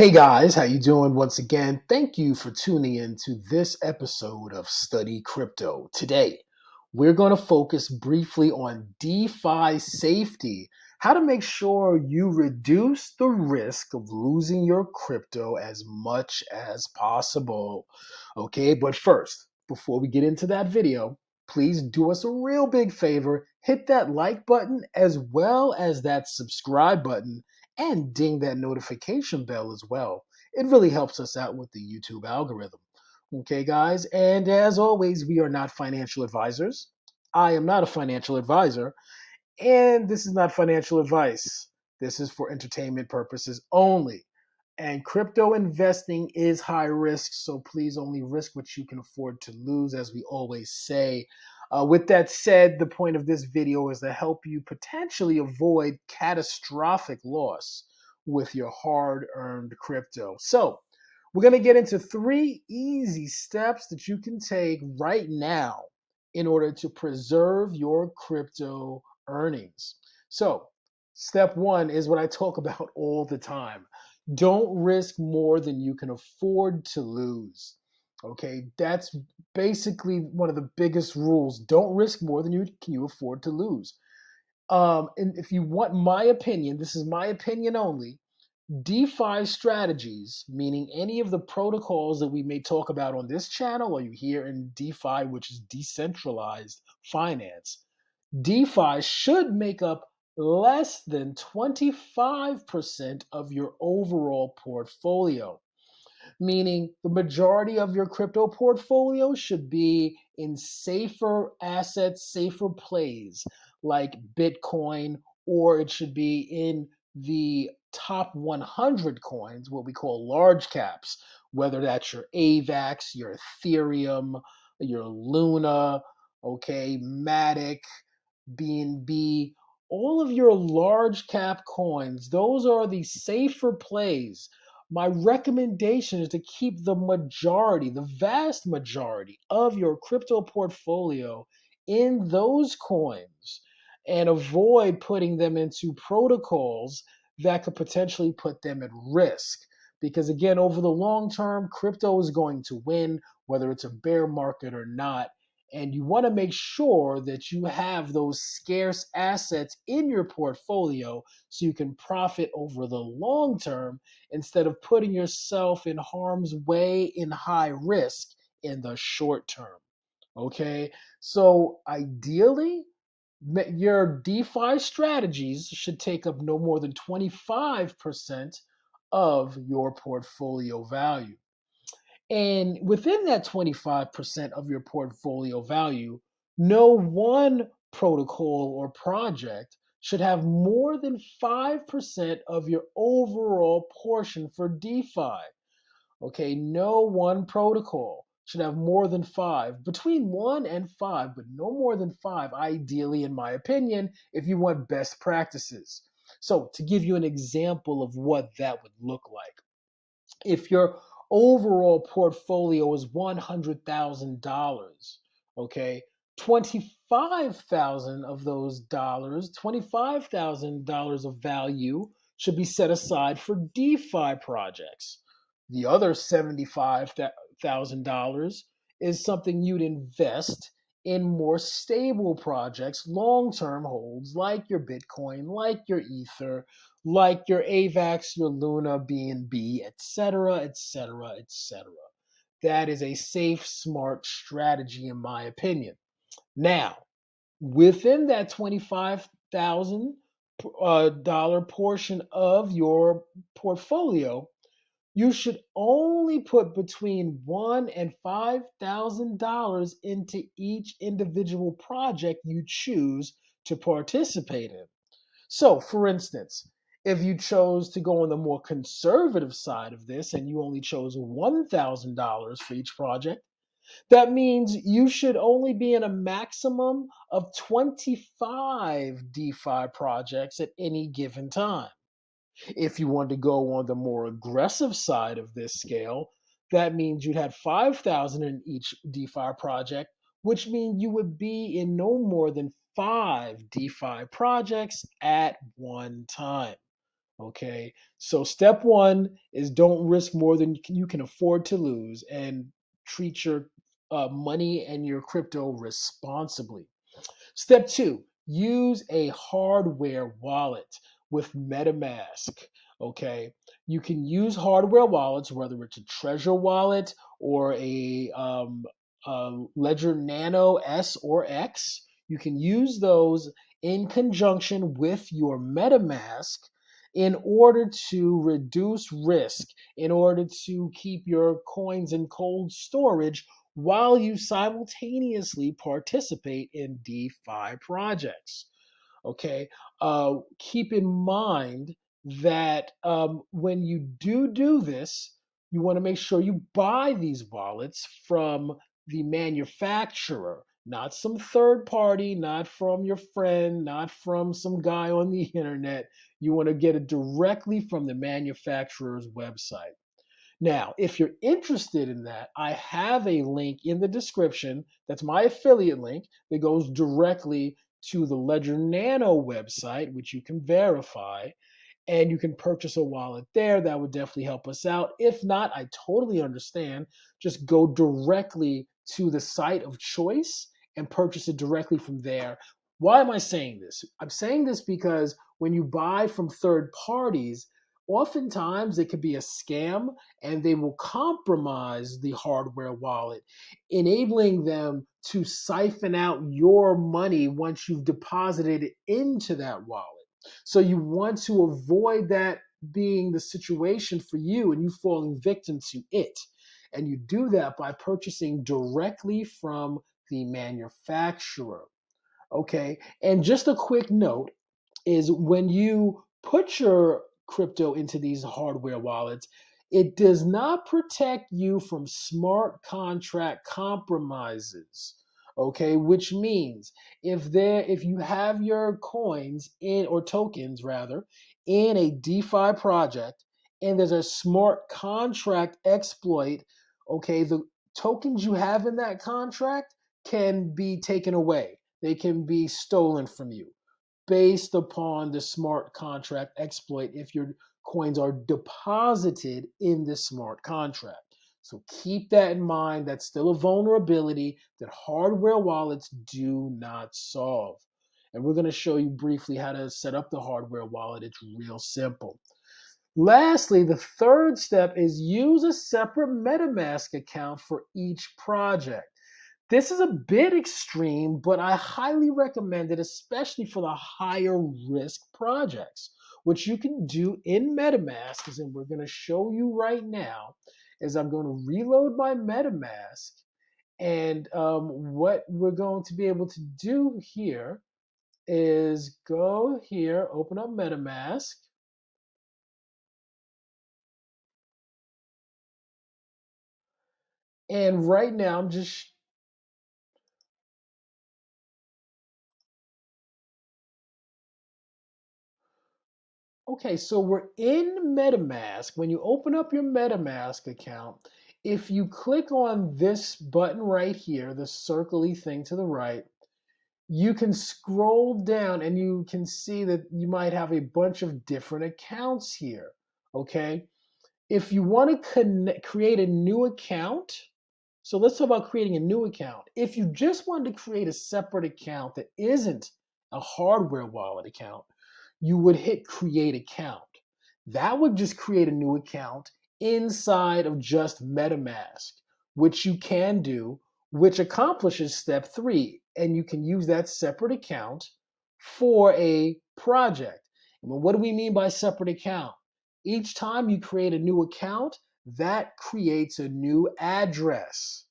Hey guys, how you doing? Once again, thank you for tuning in to this episode of Study Crypto. Today, we're going to focus briefly on DeFi safety, how to make sure you reduce the risk of losing your crypto as much as possible. Okay, but first, before we get into that video, please do us a real big favor, hit that like button as well as that subscribe button and ding that notification bell as well. It really helps us out with the YouTube algorithm. Okay, guys, and as always, we are not financial advisors. I am not a financial advisor, and this is not financial advice. This is for entertainment purposes only. And crypto investing is high risk, so please only risk what you can afford to lose, as we always say. With that said, the point of this video is to help you potentially avoid catastrophic loss with your hard earned crypto. So, we're going to get into 3 easy steps that you can take right now in order to preserve your crypto earnings. So, step one is what I talk about all the time. Don't risk more than you can afford to lose. Okay, that's basically one of the biggest rules. Don't risk more than you afford to lose. And if you want my opinion, this is my opinion only. DeFi strategies, meaning any of the protocols that we may talk about on this channel or you hear in DeFi, which is decentralized finance, DeFi should make up less than 25% of your overall portfolio, meaning the majority of your crypto portfolio should be in safer assets, safer plays like Bitcoin, or it should be in the top 100 coins, what we call large caps, whether that's your AVAX, your Ethereum, your Luna, okay, Matic, BNB, all of your large cap coins, those are the safer plays. My recommendation is to keep the majority, the vast majority of your crypto portfolio in those coins and avoid putting them into protocols that could potentially put them at risk. Because again, over the long term, crypto is going to win, whether it's a bear market or not. And you want to make sure that you have those scarce assets in your portfolio so you can profit over the long term instead of putting yourself in harm's way in high risk in the short term. Okay, so ideally, your DeFi strategies should take up no more than 25% of your portfolio value. And within that 25% of your portfolio value, no one protocol or project should have more than 5% of your overall portion for DeFi. Okay, no one protocol should have more than five, between 1 and 5, but no more than 5, ideally, in my opinion, if you want best practices. So, to give you an example of what that would look like, if your overall portfolio is $100,000, okay, 25,000 of those dollars, $25,000 of value should be set aside for DeFi projects. The other $75,000 is something you'd invest in more stable projects, long-term holds like your Bitcoin, like your Ether, like your AVAX, your Luna, BNB, etc., etc., etc. That is a safe, smart strategy, in my opinion. Now, within that $25,000 portion of your portfolio, you should only put between $1,000 and $5,000 into each individual project you choose to participate in. So, for instance, if you chose to go on the more conservative side of this and you only chose $1,000 for each project, that means you should only be in a maximum of 25 DeFi projects at any given time. If you want to go on the more aggressive side of this scale, that means you'd have 5,000 in each DeFi project, which means you would be in no more than 5 DeFi projects at one time. Okay, so step one is don't risk more than you can afford to lose, and treat your money and your crypto responsibly. Step two, use a hardware wallet with MetaMask. Okay, you can use hardware wallets, whether it's a Treasure wallet or a Ledger Nano S or X. You can use those in conjunction with your MetaMask in order to reduce risk, in order to keep your coins in cold storage while you simultaneously participate in DeFi projects. Okay, keep in mind that when you do this, you want to make sure you buy these wallets from the manufacturer, not some third party, not from your friend, not from some guy on the internet. You want to get it directly from the manufacturer's website. Now, if you're interested in that, I have a link in the description. That's my affiliate link that goes directly to the Ledger Nano website, which you can verify, and you can purchase a wallet there. That would definitely help us out. If not, I totally understand. Just go directly to the site of choice and purchase it directly from there. Why am I saying this? I'm saying this because when you buy from third parties, oftentimes it could be a scam and they will compromise the hardware wallet, enabling them to siphon out your money once you've deposited it into that wallet. So you want to avoid that being the situation for you and you falling victim to it. And you do that by purchasing directly from the manufacturer. Okay. And just a quick note is when you put your crypto into these hardware wallets, it does not protect you from smart contract compromises. Okay, which means if you have your coins in or tokens rather in a DeFi project and there's a smart contract exploit, okay, the tokens you have in that contract can be taken away. They can be stolen from you based upon the smart contract exploit if your coins are deposited in the smart contract. So keep that in mind. That's still a vulnerability that hardware wallets do not solve. And we're going to show you briefly how to set up the hardware wallet. It's real simple. Lastly, the third step is use a separate MetaMask account for each project. This is a bit extreme, but I highly recommend it, especially for the higher risk projects. What you can do in MetaMask is, and we're going to show you right now, is I'm going to reload my MetaMask. And what we're going to be able to do here is go here, open up MetaMask. And right now, I'm just Okay, so we're in MetaMask. When you open up your MetaMask account, if you click on this button right here, the circly thing to the right, you can scroll down and you can see that you might have a bunch of different accounts here. Okay, if you want to create a new account, so let's talk about creating a new account. If you just wanted to create a separate account that isn't a hardware wallet account, you would hit create account. That would just create a new account inside of just MetaMask, which you can do, which accomplishes step three. And you can use that separate account for a project. And what do we mean by separate account? Each time you create a new account, that creates a new address.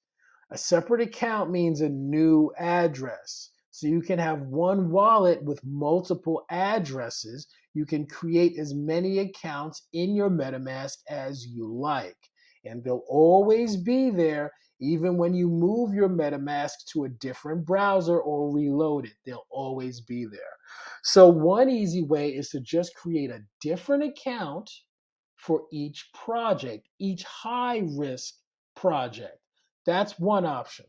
A separate account means a new address. So you can have one wallet with multiple addresses. You can create as many accounts in your MetaMask as you like. And they'll always be there even when you move your MetaMask to a different browser or reload it. They'll always be there. So one easy way is to just create a different account for each project, each high risk project. That's one option.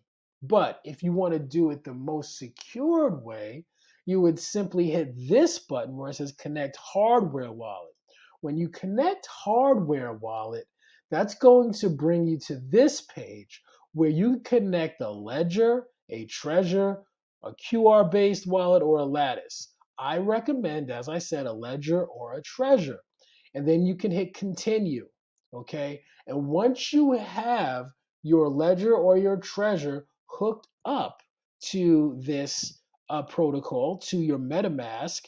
But if you want to do it the most secured way, you would simply hit this button where it says connect hardware wallet. when you connect hardware wallet, that's going to bring you to this page where you connect a ledger, a treasure, a QR-based wallet, or a lattice. I recommend, as I said, a ledger or a treasure. And then you can hit continue, okay? And once you have your ledger or your treasure hooked up to this protocol, to your MetaMask,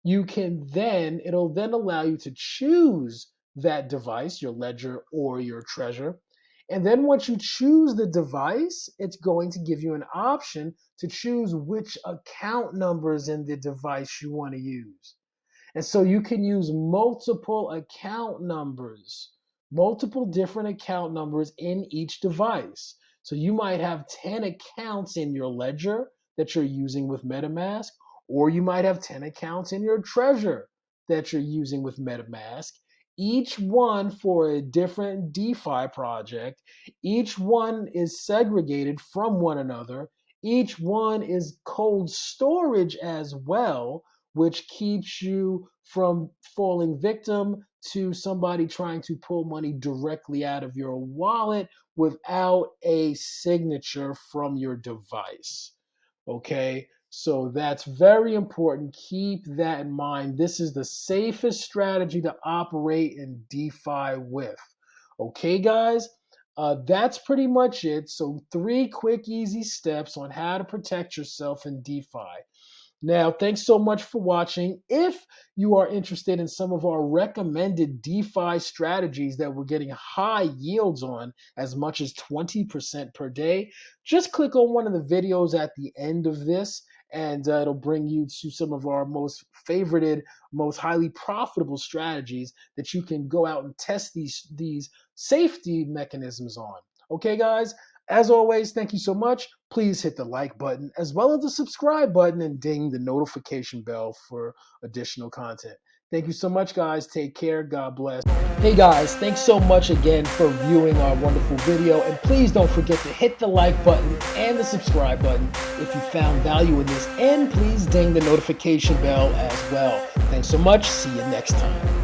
it'll then allow you to choose that device, your ledger or your treasure. And then once you choose the device, it's going to give you an option to choose which account numbers in the device you want to use. And so you can use multiple account numbers, multiple different account numbers in each device. So you might have 10 accounts in your ledger that you're using with MetaMask, or you might have 10 accounts in your treasure that you're using with MetaMask, each one for a different DeFi project. Each one is segregated from one another. Each one is cold storage as well, which keeps you from falling victim to somebody trying to pull money directly out of your wallet without a signature from your device. Okay, so that's very important. Keep that in mind. This is the safest strategy to operate in DeFi with. Okay, guys, that's pretty much it. So, 3 quick, easy steps on how to protect yourself in DeFi. Now, thanks so much for watching. If you are interested in some of our recommended DeFi strategies that we're getting high yields on, as much as 20% per day, just click on one of the videos at the end of this, and it'll bring you to some of our most favorited, most highly profitable strategies that you can go out and test these safety mechanisms on. Okay, guys? As always, thank you so much. Please hit the like button as well as the subscribe button and ding the notification bell for additional content. Thank you so much, guys. Take care. God bless. Hey, guys, thanks so much again for viewing our wonderful video. And please don't forget to hit the like button and the subscribe button if you found value in this. And please ding the notification bell as well. Thanks so much. See you next time.